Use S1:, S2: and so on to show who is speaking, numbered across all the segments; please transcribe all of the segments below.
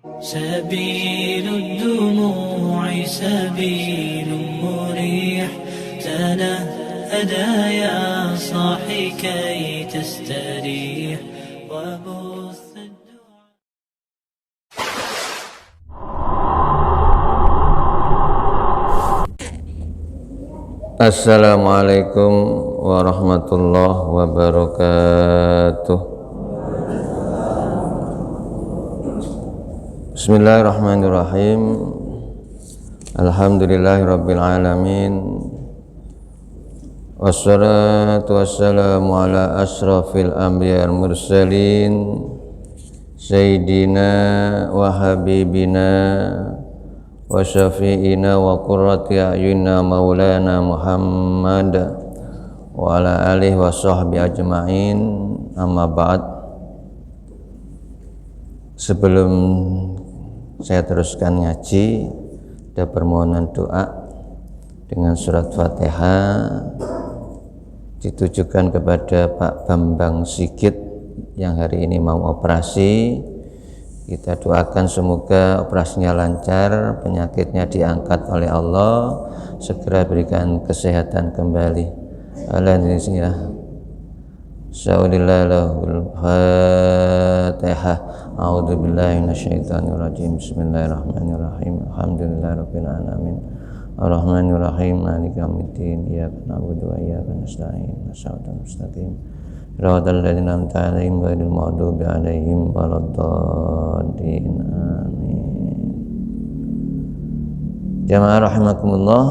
S1: سبيل الدموع سبيل مريح تنهدى يا صاحي كي تستريح وبث الدعاء.
S2: Assalamualaikum warahmatullahi wabarakatuh. Bismillahirrahmanirrahim. Alhamdulillahirabbil alamin. Wassalatu wassalamu ala asyrafil anbiya'il mursalin sayyidina wa habibina wa syafi'ina wa qurrati a'yunina maulana Muhammad wa ala alihi wa sahbihi ajma'in. Amma ba'd. Sebelum saya teruskan ngaji, ada permohonan doa dengan surat Fatihah ditujukan kepada Pak Bambang Sigit yang hari ini mau operasi. Kita doakan semoga operasinya lancar, penyakitnya diangkat oleh Allah, segera berikan kesehatan kembali. Alhamdulillah. Sa'udillahul Fatihah. A'udzubillahi minasyaitonirrajim. Bismillahirrahmanirrahim. Alhamdulillahirabbil alamin. Arrahmanirrahim. Maliki yaumiddin. Iyyaka na'budu wa iyyaka nasta'in. Shiratal mustaqim. Shiratal ladzina an'amta 'alaihim ghairil maghdubi 'alaihim waladdallin. Amin. Jamaah rahimakumullah.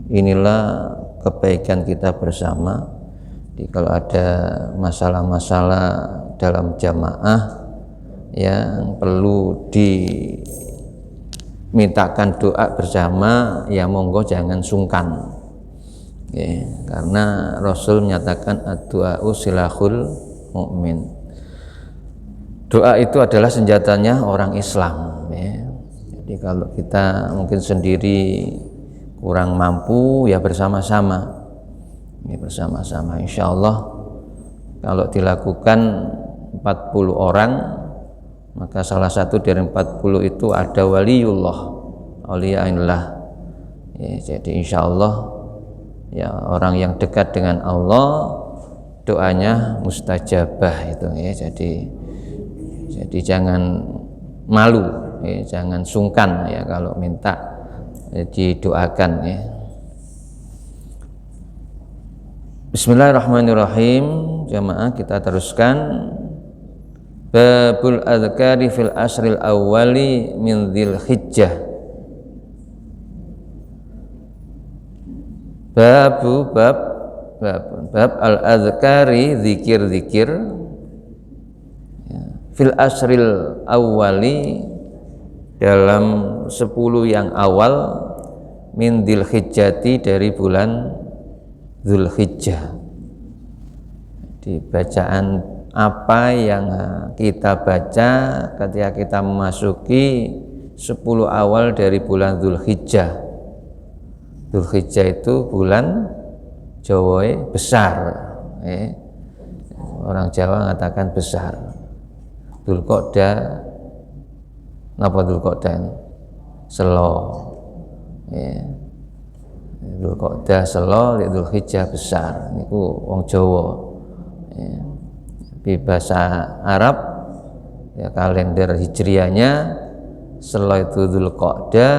S2: Inilah kebaikan kita bersama. Jadi kalau ada masalah-masalah dalam jamaah yang perlu dimintakan doa bersama, ya monggo jangan sungkan. Ya, karena Rasul menyatakan ad-du'a'u silahul mu'min. Doa itu adalah senjatanya orang Islam. Ya. Jadi kalau kita mungkin sendiri kurang mampu, ya bersama-sama. Ini bersama-sama, insya Allah kalau dilakukan 40 orang, maka salah satu dari 40 itu ada waliullah, awliyaillah. Ya, jadi insya Allah ya orang yang dekat dengan Allah doanya mustajabah itu ya. Jadi jangan malu, ya, jangan sungkan ya kalau minta didoakan ya. Bismillahirrahmanirrahim. Jamaah kita teruskan. Babul adzkari fil asril awwali min dzilhijjah. Bab al adzkari, zikir-zikir ya, fil asril awwali dalam 10 yang awal min dzilhijjati dari bulan Dzulhijjah. Di bacaan apa yang kita baca ketika kita memasuki 10 awal dari bulan Dzulhijjah. Dzulhijjah itu bulan Jawa besar. Orang Jawa mengatakan besar. Dzulqa'dah, napa Dzulqa'dah? Selo. Dzulqa'dah selo, Dzulhijjah besar. Niku wong Jawa. Di bahasa Arab ya kalender hijriahnya selo itu Dzulqa'dah,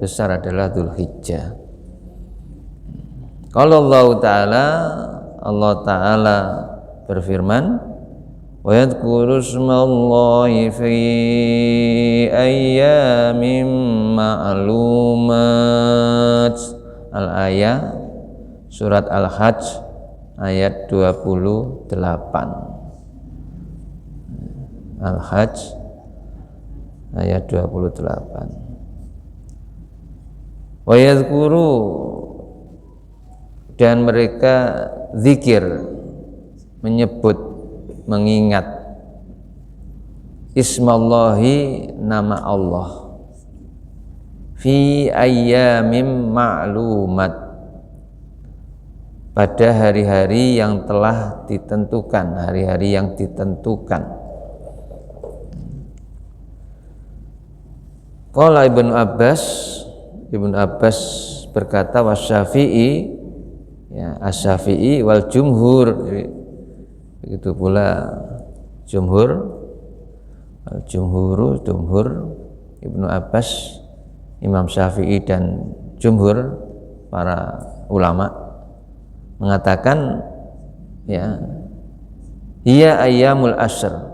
S2: besar adalah Dzulhijjah. Kalau Allah Ta'ala berfirman, wa yadhkuru ismallahi fi ayyamin ma'lumat. Al-ayah surat Al-Hajj ayat 28. Al-Hajj ayat 28. Wa yadhkuru, dan mereka zikir, menyebut, mengingat ismallahi, nama Allah, fi ayyamim ma'lumat, pada hari-hari yang telah ditentukan, hari-hari yang ditentukan. Qala Ibnu Abbas berkata wasyafi'i, ya asy-Syafi'i wal jumhur, begitu pula jumhur Ibnu Abbas, Imam Syafi'i dan jumhur para ulama mengatakan ya hiya ayyamul ashr.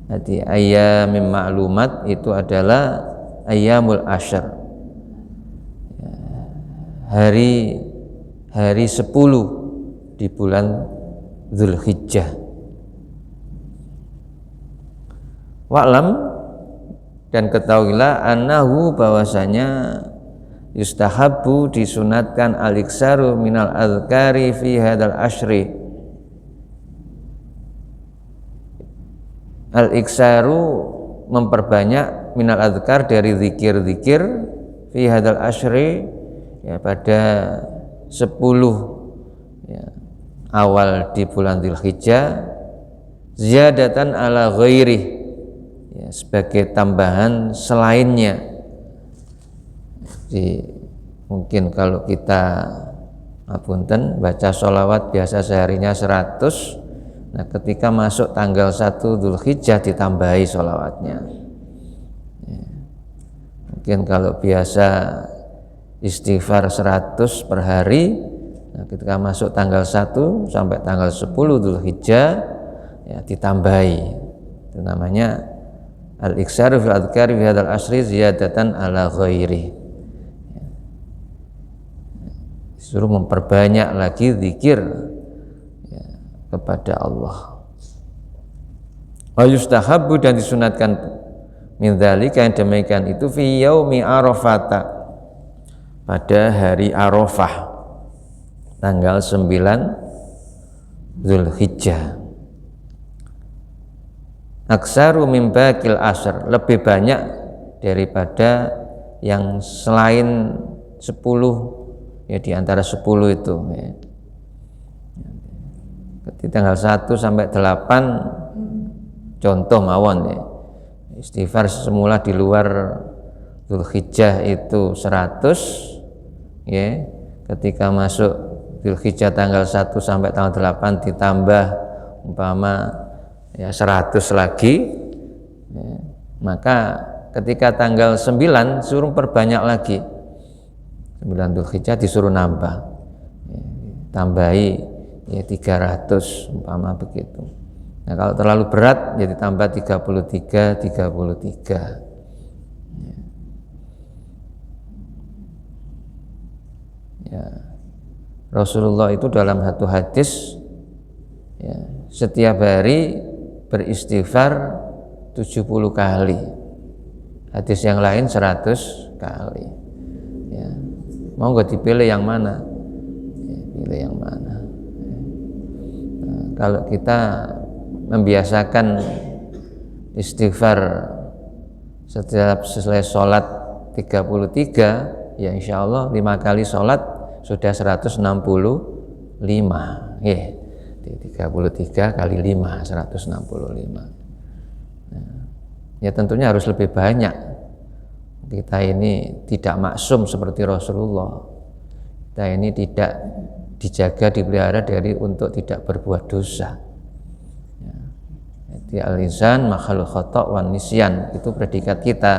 S2: Jadi ayyamim ma'lumat itu adalah ayyamul ashr, hari 10 di bulan Dzulhijjah. Wa'lam, dan ketahuilah annahu bahwasanya yustahabbu disunatkan al-iksaru minal azkari fi hadal ashri. Al-iksaru memperbanyak minal azkar dari zikir-zikir fi hadal ashri, ya pada 10 ya, awal di bulan Dzulhijjah, ziyadatan ala ghairi, ya, sebagai tambahan selainnya. Jadi mungkin kalau kita apunten baca sholawat biasa seharinya 100, nah ketika masuk tanggal 1 Dzulhijjah ditambahi sholawatnya. Ya. Mungkin kalau biasa istighfar 100 per hari, nah ketika masuk tanggal 1 sampai tanggal 10 Dzulhijjah ya ditambahi. Itu namanya al-iksaru fil adhkari fi hadzal ashri ziyadatan ala ghairi. Disuruh memperbanyak lagi zikir ya, kepada Allah. Wa yustahabbu, dan disunatkan min dzalika, yang demikian itu fi yaumi arafata, pada hari Arafah tanggal 9 Dzulhijjah. Aksaru min baqil ashr, lebih banyak daripada yang selain 10, ya di antara 10 itu ya. Di tanggal 1 sampai 8 contoh mawon ya. Istighfar semula di luar Dzulhijjah itu 100 ya. Ketika masuk Dzulhijjah tanggal 1 sampai tanggal 8 ditambah umpama ya 100 lagi ya. Maka ketika tanggal 9 suruh perbanyak lagi, 9 Dzulhijjah disuruh nambah ya, tambahi ya 300 umpama begitu. Nah kalau terlalu berat ya ditambah 33 ya. Rasulullah itu dalam satu hadis ya, setiap hari beristighfar 70 kali, hadis yang lain 100 kali ya. Mau nggak dipilih yang mana ya, pilih yang mana ya. Nah, kalau kita membiasakan istighfar setiap selesai sholat 33 ya insya Allah 5 kali sholat sudah 165 ya. 33 kali 5 165 ya, tentunya harus lebih banyak. Kita ini tidak maksum seperti Rasulullah. Kita ini tidak dijaga, dipelihara dari untuk tidak berbuat dosa ya. Jadi al-insan makhluk khata' wan nisyan, itu predikat kita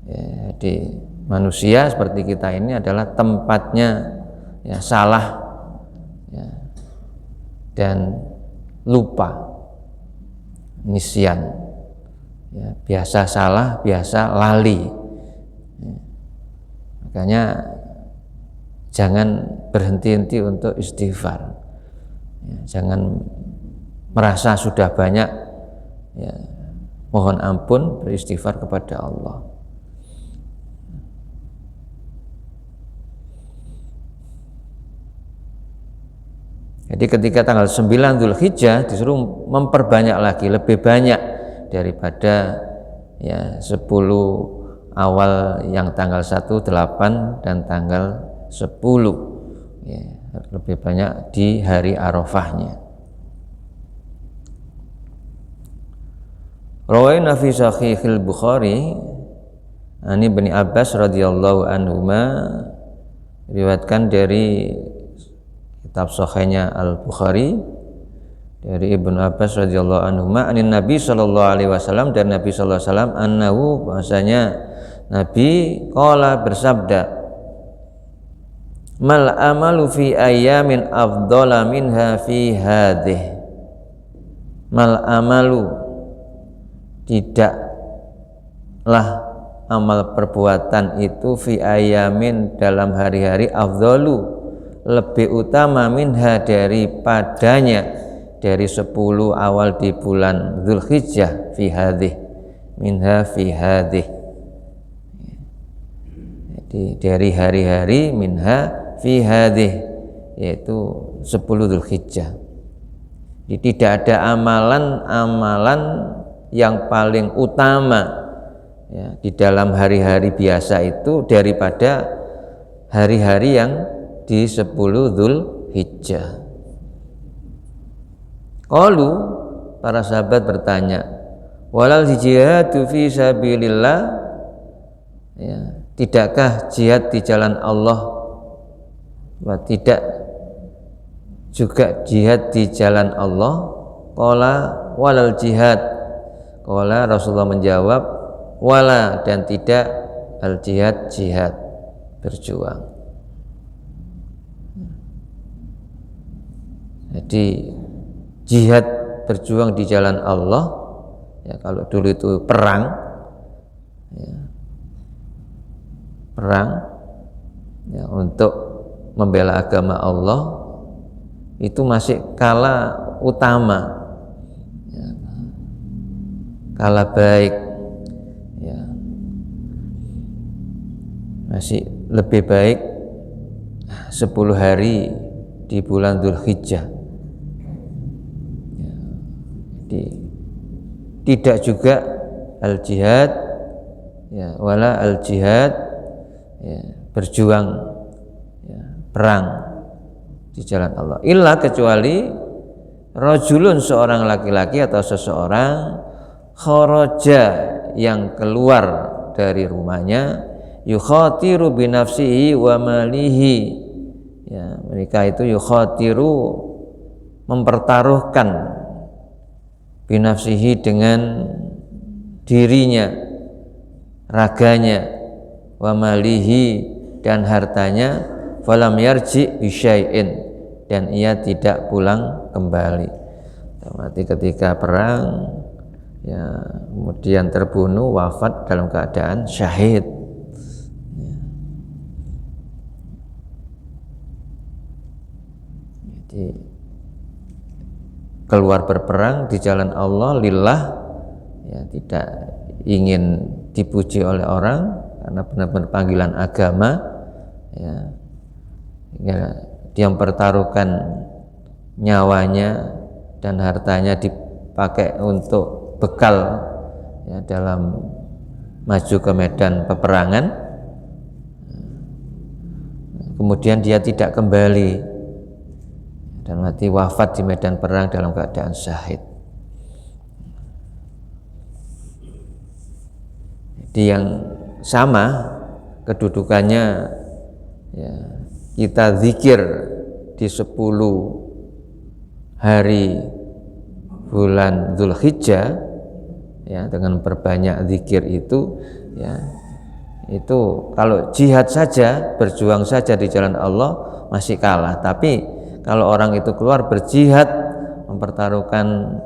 S2: ya. Jadi manusia seperti kita ini adalah tempatnya ya, salah ya, dan lupa, nisyan ya, biasa salah, biasa lali ya. Makanya jangan berhenti-henti untuk istighfar ya, jangan merasa sudah banyak ya, mohon ampun, beristighfar kepada Allah. Jadi ketika tanggal 9 Dzulhijjah disuruh memperbanyak lagi, lebih banyak daripada ya 10 awal yang tanggal 1, 8 dan tanggal 10 ya, lebih banyak di hari Arafahnya. Rawaina fi Sahihil Bukhari, Ani bin Abbas radhiyallahu anhuma, riwayatkan dari kitab sahihnya Al-Bukhari dari Ibnu Abbas radhiyallahu anhuma, anin Nabi sallallahu alaihi wasallam, dan Nabi sallallahu alaihi wasallam, annahu, bahasanya Nabi qala, bersabda, mal amalu fi ayyamin afdhala minha fi hadhihi. Mal amalu, tidaklah amal perbuatan itu, fi ayamin, dalam hari-hari, afdhalu, lebih utama, minha, daripadanya, dari 10 awal di bulan Dzulhijjah, fi hadhihi, minha fi hadhihi. Jadi dari hari-hari, minha fi hadhihi, yaitu 10 Dzulhijjah. Jadi tidak ada amalan-amalan yang paling utama ya, di dalam hari-hari biasa itu daripada hari-hari yang di 10 Dzulhijjah. Qalu, para sahabat bertanya, walal jihadu fi sabilillah, ya, tidakkah jihad di jalan Allah, tidak juga jihad di jalan Allah? Qala walal jihad. Qala, Rasulullah menjawab, wala, dan tidak, al jihad, jihad berjuang. Jadi jihad berjuang di jalan Allah, ya, kalau dulu itu perang, ya, perang ya, untuk membela agama Allah, itu masih skala utama, ya, skala baik, ya, masih lebih baik 10 hari di bulan Dzulhijjah. Ya, tidak juga al jihad, ya, wala al jihad, ya, berjuang, ya, perang di jalan Allah, illa, kecuali rajulun, seorang laki-laki atau seseorang, kharaja, yang keluar dari rumahnya, yukhatiru binafsihi wa malihi, ya, mereka itu yukhatiru, mempertaruhkan, binafsihi, dengan dirinya, raganya, wa malihi, dan hartanya, falam yarji bisyai'in, dan ia tidak pulang kembali. Berarti ketika perang, ya, kemudian terbunuh, wafat dalam keadaan syahid, ya. Jadi keluar berperang di jalan Allah lillah, ya, tidak ingin dipuji oleh orang, karena benar-benar panggilan agama, ya, dia mempertaruhkan nyawanya dan hartanya, dipakai untuk bekal, ya, dalam maju ke medan peperangan, kemudian dia tidak kembali dan mati, wafat di medan perang dalam keadaan syahid. Jadi yang sama kedudukannya, ya, kita zikir di 10 hari bulan Dzulhijjah, ya, dengan berbanyak zikir itu, ya, itu kalau jihad saja, berjuang saja di jalan Allah masih kalah. Tapi kalau orang itu keluar berjihad, mempertaruhkan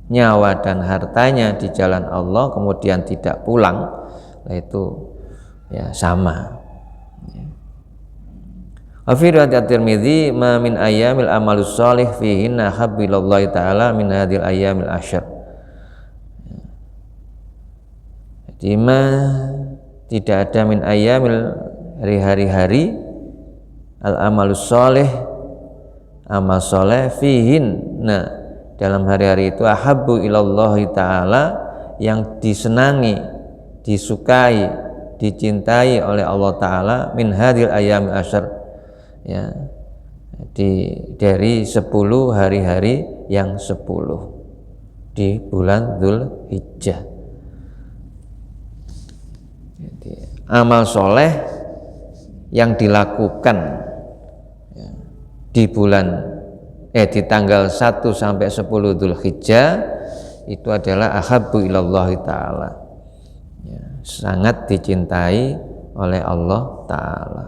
S2: nyawa dan hartanya di jalan Allah, kemudian tidak pulang, nah itu, ya, sama. Wa fi riwayat At-Tirmidzi, ma min ayyamil amalus shalih fihinna habbillahi ta'ala min hadhil ayyamil asyr. Jadi tidak ada min ayyamil, hari-hari, al amalus shalih, amal soleh, fihinna, dalam hari-hari itu, ahabbu ilallahi ta'ala, yang disenangi, disukai, dicintai oleh Allah Ta'ala, min hadhil ayyamil asyr, ya, dari 10 hari-hari yang 10 di bulan Dzulhijjah. Jadi, amal soleh yang dilakukan ya, di di tanggal 1 sampai 10 Dzulhijjah itu adalah ahabbu ilallah ta'ala ya, sangat dicintai oleh Allah ta'ala.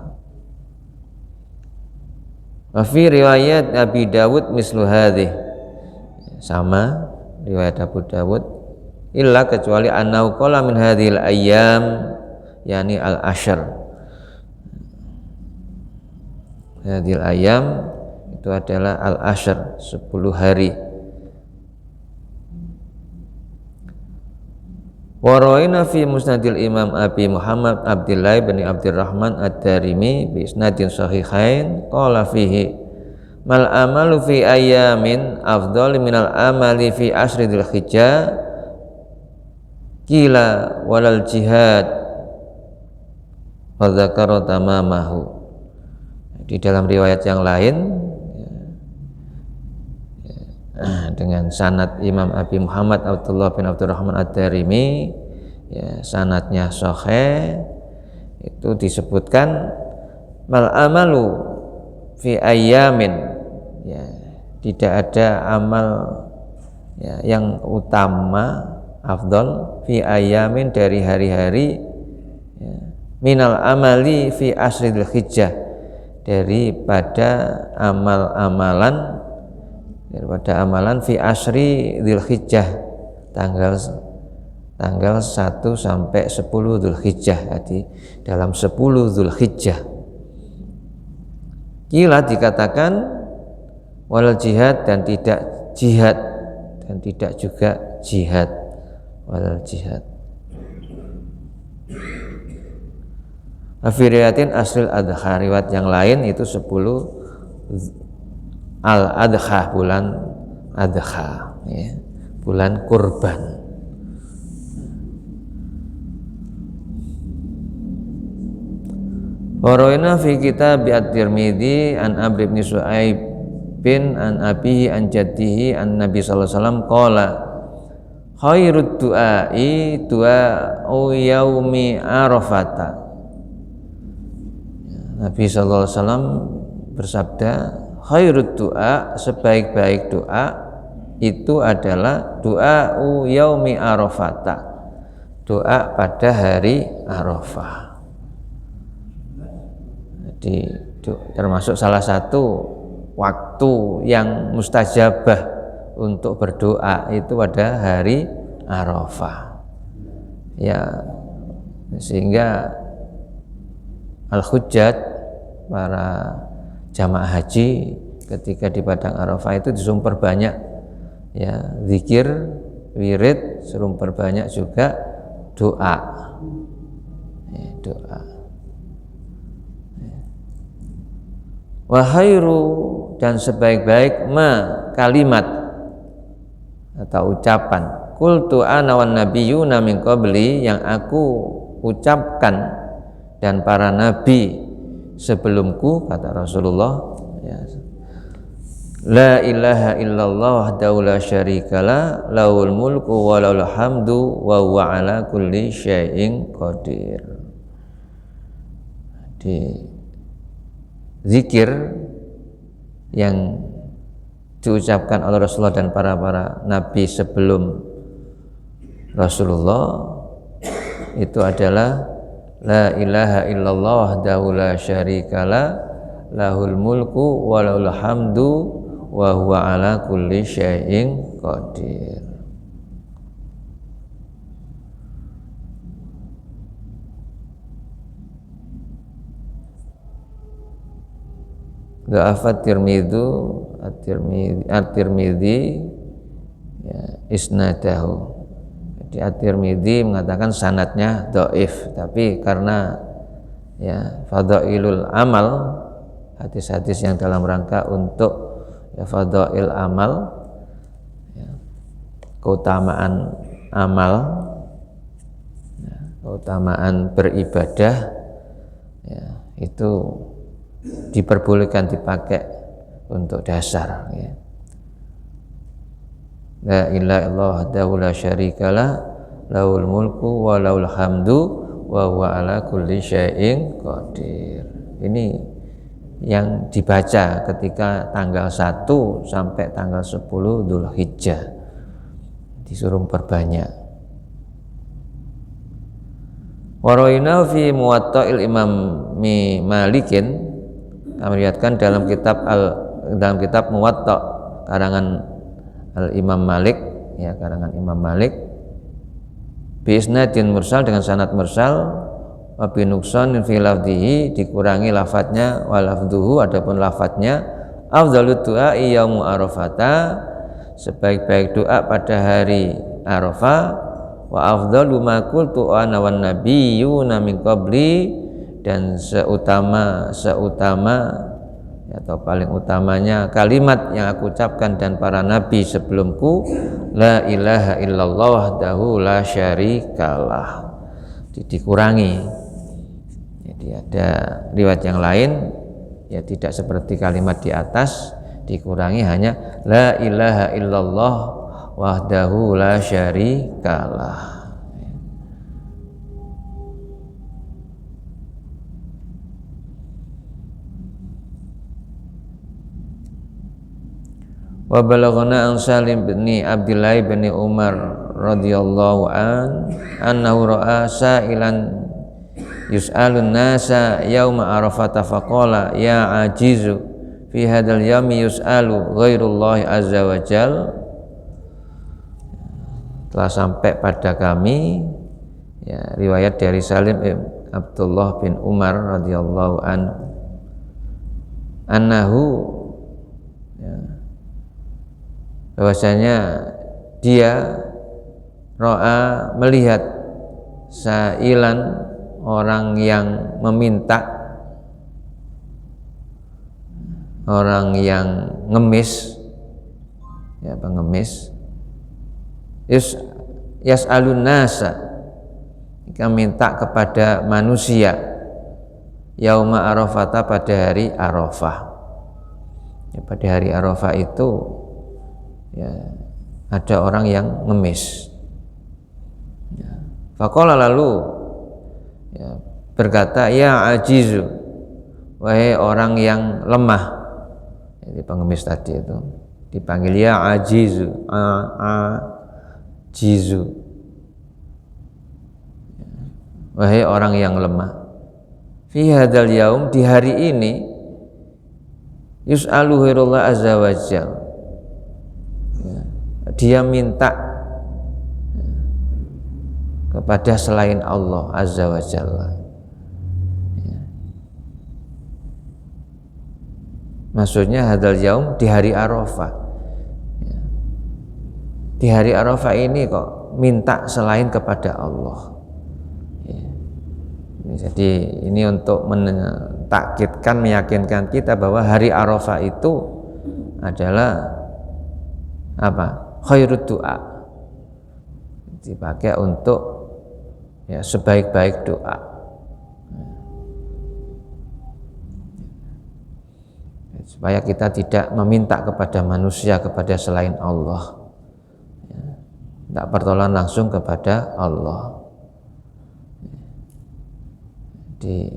S2: Wa fi riwayat Abi Dawud mislu hadhih, sama riwayat Abu Dawud, illa kecuali annahu qala min hadhil ayyam yani al-ashr, hadhil ayyam itu adalah al-ashr 10 hari. Wa rawaina fi musnadil Imam Abi Muhammad Abdullah bin Abdurrahman Ad-Darimi bi isnadin sahihain qala fihi mal amalu fi ayyamin afdal minal amali fi ashri dzulhijjah qila walal jihad wa dzakara tamamahu. Di dalam riwayat yang lain dengan sanad Imam Abi Muhammad Abdullah bin Abdurrahman Ad-Darimi ya, sanadnya sahih, itu disebutkan mal amalu fi ayyamin ya, tidak ada amal ya, yang utama afdal fi ayyamin dari hari-hari ya, minal amali fi asridil hijjah daripada amalan fi asri Dzulhijjah tanggal 1 sampai 10 Dzulhijjah, jadi dalam 10 Dzulhijjah. Kila dikatakan wal jihad dan tidak jihad, dan tidak juga jihad, wal jihad. Afiriyatin asril adha, riwayat yang lain itu 10 Al-Adha, bulan Adha ya, bulan kurban. Waraina fi kitab At-Tirmidzi an Amr bin Su'aib bin an abihi an jaddihi an Nabi sallallahu alaihi wasallam qala khairud du'ai du'a'u yaumi arafata. Nabi sallallahu alaihi wasallam bersabda, khairud du'a, sebaik-baik doa itu adalah du'a'u yaumi arafata, doa pada hari Arafah. Jadi termasuk salah satu waktu yang mustajabah untuk berdoa itu pada hari Arafah ya, sehingga al-hujjat, para jamaah haji ketika di padang Arafah itu disuruh perbanyak ya zikir, wirid, suruh perbanyak juga doa ya, doa. Wa khairu, dan sebaik-baik kalimat atau ucapan qultu ana wan nabiyyuna min qabli, yang aku ucapkan dan para nabi sebelumku, kata Rasulullah ya, la ilaha illallah wahdahu la syarikalah lahul mulku wa lahul hamdu wa huwa ala kulli syai'in qadir. Di zikir yang diucapkan oleh Rasulullah dan para nabi sebelum Rasulullah itu adalah la ilaha illallah wahdahu la syarikalah lahul mulku wa lahul hamdu wa huwa ala kulli syai'in qadir. Dha'afat At-Tirmidzi ya, isnadahu. Jadi At-Tirmidzi mengatakan sanadnya dhaif, tapi karena ya fadailul amal, hadis-hadis yang dalam rangka untuk ya fadail amal ya, keutamaan amal ya, keutamaan beribadah ya, itu diperbolehkan dipakai untuk dasar ya. La ilaha illallah wahdahu la syarikalah lahul mulku wa lahul hamdu wa huwa ala kulli syai'in qadir. Ini yang dibaca ketika tanggal 1 sampai tanggal 10 Dzulhijjah, disuruh perbanyak. Waraina fi Muwatta'il Imam Malikin, kami lihatkan dalam kitab Muwatta' karangan Imam Malik, ya, karangan Imam Malik, bi isnadin mursal, dengan sanad mursal, wa bi nuqsanin fi lafdhihi, dikurangi lafadznya, wa lafdhuhu, adapun lafadznya, afdhalut du'a yaumu arafata, sebaik-baik doa pada hari Arafah, wa afdalu ma qultu ana wan nabiyyuna min qabli, dan seutama atau paling utamanya kalimat yang aku ucapkan dan para nabi sebelumku, la ilaha illallah wahdahu la syarikalah, dikurangi. Jadi ada riwayat yang lain, ya tidak seperti kalimat di atas, dikurangi hanya la ilaha illallah wahdahu la syarikalah. Wa balaghana an Salim bin Abdullah bin Umar radhiyallahu annahu ra'a sa'ilan yus'alun nasa yauma arafata faqala ya ajizu fi hadzal yaumi yus'alu ghairullahi azza wa jal. Telah sampai pada kami, ya, riwayat dari Salim bin Abdullah bin Umar radhiyallahu anhu, ya, bahwasanya dia ro'a, melihat, sa'ilan, orang yang meminta, orang yang ngemis, ya, pengemis, yas'alun nasa, jika minta kepada manusia, yauma arafata, pada hari Arafah, ya, pada hari Arafah itu, ya, ada orang yang ngemis, ya. Faqala, lalu, ya, berkata, ya ajizu, wahai orang yang lemah. Jadi pengemis tadi itu dipanggil ya ajizu, jizu, wahai orang yang lemah. Fi hadzal yaum, di hari ini, yus'alu ghairullah azza wa jal, dia minta kepada selain Allah azza wa jalla. Maksudnya hadzal yaum, di hari Arafah. Di hari Arafah ini kok minta selain kepada Allah. Jadi ini untuk mentakkidkan, meyakinkan kita bahwa hari Arafah itu adalah apa? Khairud doa, dipakai untuk, ya, sebaik-baik doa. Supaya kita tidak meminta kepada manusia, kepada selain Allah, ya, tidak pertolongan langsung kepada Allah. Di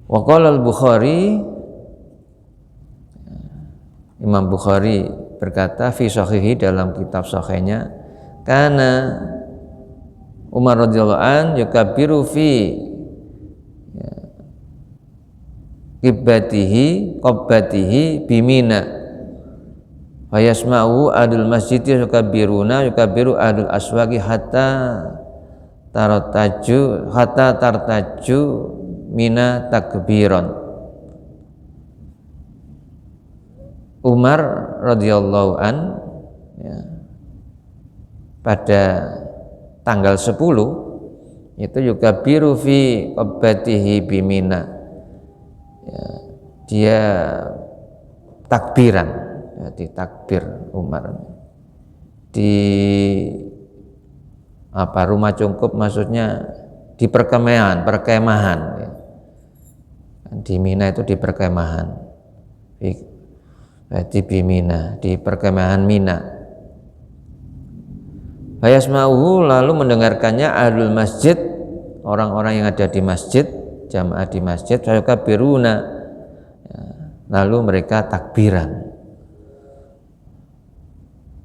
S2: wa qala al-Bukhari, Imam Bukhari berkata fi sahihi, dalam kitab sahihnya, kana Umar radhiyallahu an yukabbiru fi qabbatihi bimina wa yasma'u adul masjid yukabbiru adul aswaqi hatta tartaju mina takbiran. Umar radhiyallahu an, ya, pada tanggal 10 itu yukabbiru fi qabbatihi bimina, ya, dia takbiran, ya, ditakbir Umar di rumah cungkup, maksudnya di perkemahan, ya. Di Mina itu di perkemahan, berarti bimina, di perkemahan Mina. Fayasma'uhu, lalu mendengarkannya ahlul masjid, orang-orang yang ada di masjid, jamaah di masjid, fayukabiruna, lalu mereka takbiran.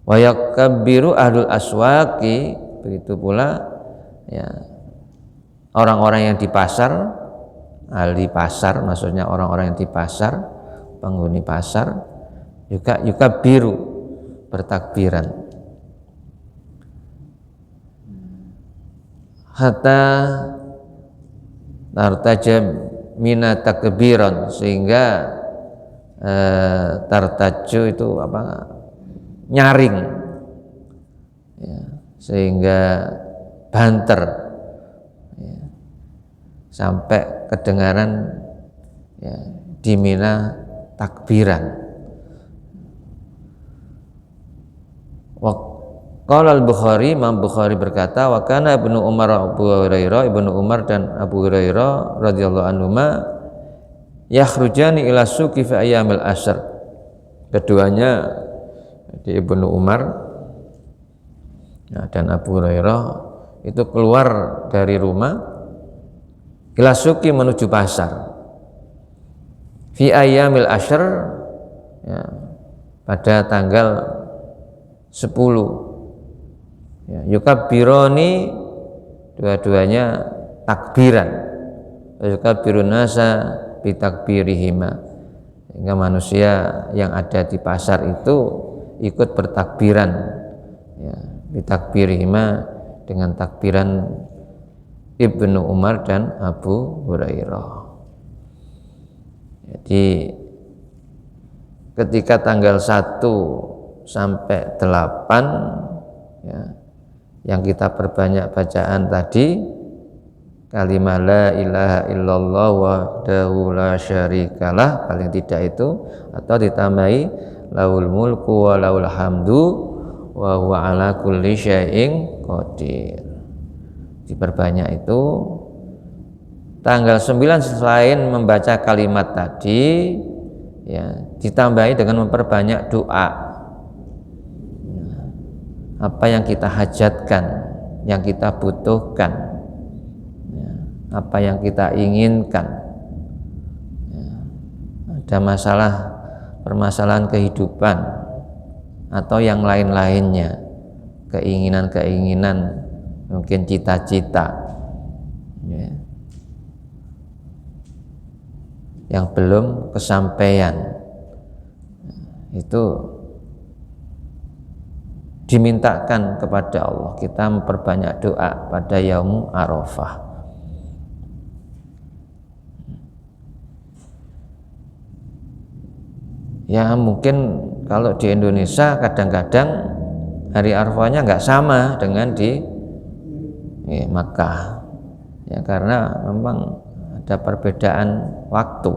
S2: Wa yakabbiru ahlul aswaqi, begitu pula ya orang-orang yang di pasar, ahli pasar maksudnya orang-orang yang di pasar, penghuni pasar juga yukabbiru, bertakbiran. Hatta tartajam mina takbiran, sehingga tartaju itu apa, nyaring ya, sehingga banter ya, sampai kedengaran ya, di Mina takbiran. Qala al-Bukhari, Imam Bukhari berkata, wa kana Ibnu Umar Abu Hurairah, Ibnu Umar dan Abu Hurairah radhiyallahu anhuma yakhrujani ila suqi fi ayyamil ashr. Keduanya di Ibnu Umar ya, dan Abu Hurairah itu keluar dari rumah ila suqi, menuju pasar, fi ayyamil ashr ya, pada tanggal 10 ya, yukabbironi, dua-duanya takbiran, yukabbirun nasa bitakbirihima, sehingga manusia yang ada di pasar itu ikut bertakbiran ya, bitakbirihima, dengan takbiran Ibnu Umar dan Abu Hurairah. Jadi ketika tanggal 1 sampai 8 ya, yang kita perbanyak bacaan tadi kalimat la ilaha illallah wahdahu la syarikalah, paling tidak itu, atau ditambahi laul mulku wa laul hamdu wa huwa ala kulli syai'in qadir, diperbanyak itu. Tanggal 9 selain membaca kalimat tadi ya, ditambahi dengan memperbanyak doa, apa yang kita hajatkan, yang kita butuhkan ya, apa yang kita inginkan ya, ada masalah, permasalahan kehidupan atau yang lain-lainnya, keinginan-keinginan, mungkin cita-cita ya, yang belum kesampaian, itu dimintakan kepada Allah. Kita memperbanyak doa pada Yaum Arafah. Ya mungkin kalau di Indonesia kadang-kadang hari Arafahnya nggak sama dengan di Makkah ya, karena memang ada perbedaan waktu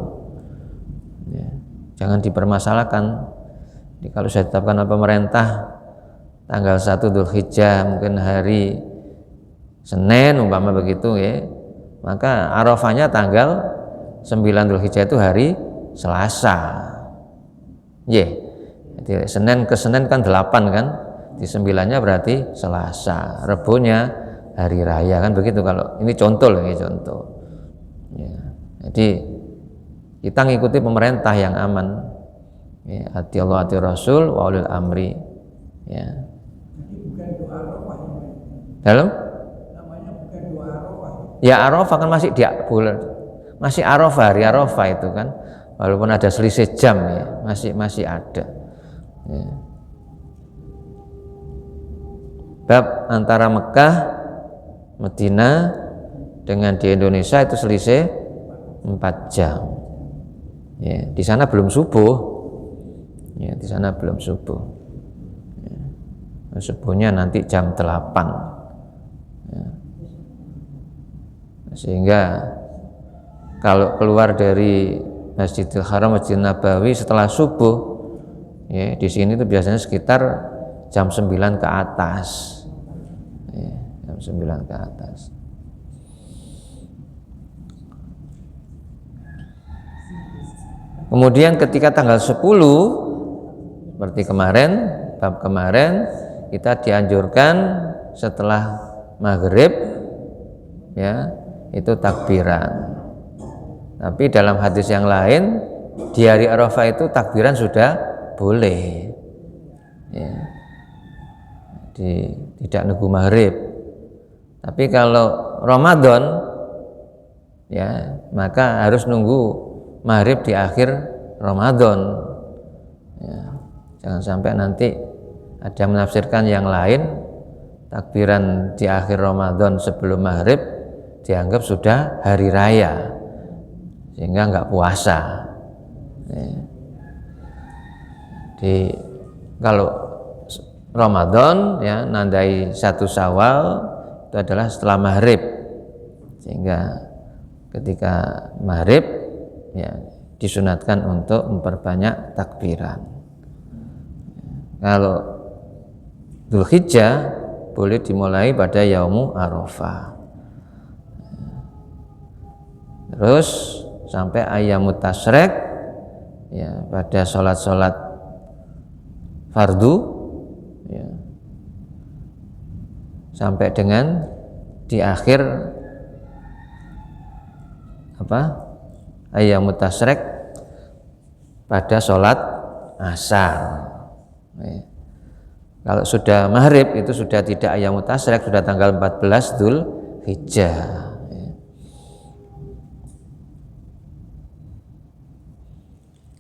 S2: ya, jangan dipermasalahkan. Jadi kalau sudah ditetapkan oleh pemerintah tanggal 1 Dzulhijjah mungkin hari Senin umpama begitu ya, maka Arafahnya tanggal 9 Dzulhijjah itu hari Selasa. Jadi Senin ke Senin kan 8 kan, di 9-nya berarti Selasa, Rebunya hari raya kan begitu. Kalau ini contoh loh, ini contoh ya. Jadi kita ngikuti pemerintah yang aman ya, hati Allah hati Rasul wa ulil amri ya. Dalam namanya bukan doa Arafah ya, Arafah kan masih di bulan, masih Arafah, hari Arafah itu kan, walaupun ada selisih jam ya, masih ada ya. Bab antara Mekah, Madinah dengan di Indonesia itu selisih 4 jam ya, di sana belum subuh ya, di sana belum subuh ya. Subuhnya nanti jam 8 ya. Sehingga kalau keluar dari Masjidil Haram, Masjid Nabawi setelah subuh ya, di sini tuh biasanya sekitar jam 9 ke atas ya, jam 9 ke atas. Kemudian ketika tanggal 10 Seperti kemarin, bab kemarin kita dianjurkan setelah maghrib ya itu takbiran. Tapi dalam hadis yang lain di hari Arafah itu takbiran sudah boleh ya. Tidak nunggu maghrib. Tapi kalau Ramadan ya maka harus nunggu maghrib di akhir Ramadan ya. Jangan sampai nanti ada menafsirkan yang lain, takbiran di akhir Ramadan sebelum maghrib dianggap sudah hari raya sehingga nggak puasa ya. Kalau Ramadan ya nandai 1 Syawal itu adalah setelah maghrib, sehingga ketika maghrib ya disunatkan untuk memperbanyak takbiran. Kalau Dzulhijjah boleh dimulai pada Yaumu Arafah, terus sampai Ayyamut Tasyrik ya pada sholat-sholat fardu ya, sampai dengan di akhir Ayyamut Tasyrik pada sholat asar ya. Kalau sudah maghrib itu sudah tidak Ayyamut Tasyrik, sudah tanggal 14 Dzulhijjah ya.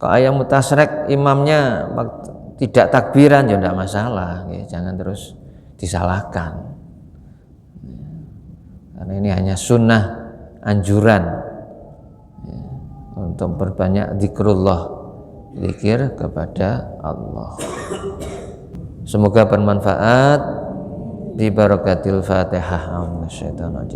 S2: Kalau Ayyamut Tasyrik imamnya tidak takbiran ya tidak masalah ya, jangan terus disalahkan ya. Karena ini hanya sunnah anjuran ya, untuk berbanyak zikrullah, zikir kepada Allah. Semoga bermanfaat. Bi barakatil Fatihah. A'udzubillahi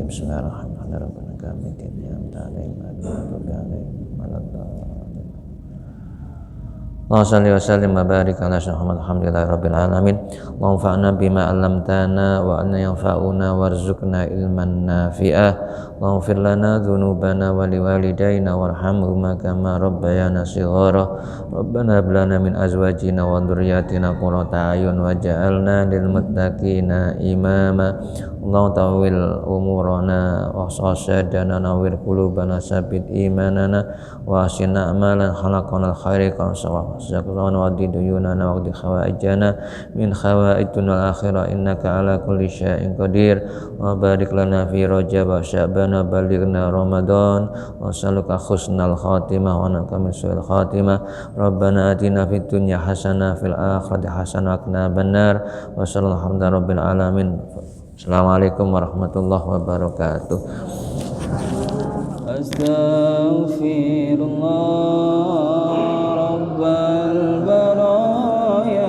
S2: Allahumma shalli wa sallim wa barik ala Muhammad. Alhamdulillahi rabbil alamin. Allahumma fa'na bima 'allamtana wa anna yanfa'una warzuqna ilman nafi'ah. Allahumma fir lana dzunubana wa liwalidayna warhamhuma kama rabbayana shighara. Rabbana hab lana min azwajina wa dhurriyyatina qurrata a'yun waj'alna lil muttaqina imama. Allahumma tawil umurana wa sasadana nawwir qulubana sabit imanana wa asina amalan khalaqana khairi kan sawab zakran wa diduyunana wa di khawaijana min khawaidul akhirah innaka ala kulli syai'in qadir wa barik lana fi rajab wa sya'ban wa balighna ramadan wa saluka husnal khatimah wa naka min su'il khatimah. Rabbana atina fid dunya hasanah fil akhirati hasanah wa qina adzabannar wa sallallahu rabbil alamin. Assalamualaikum warahmatullahi wabarakatuh. Astaghfirullah rabbal baraya.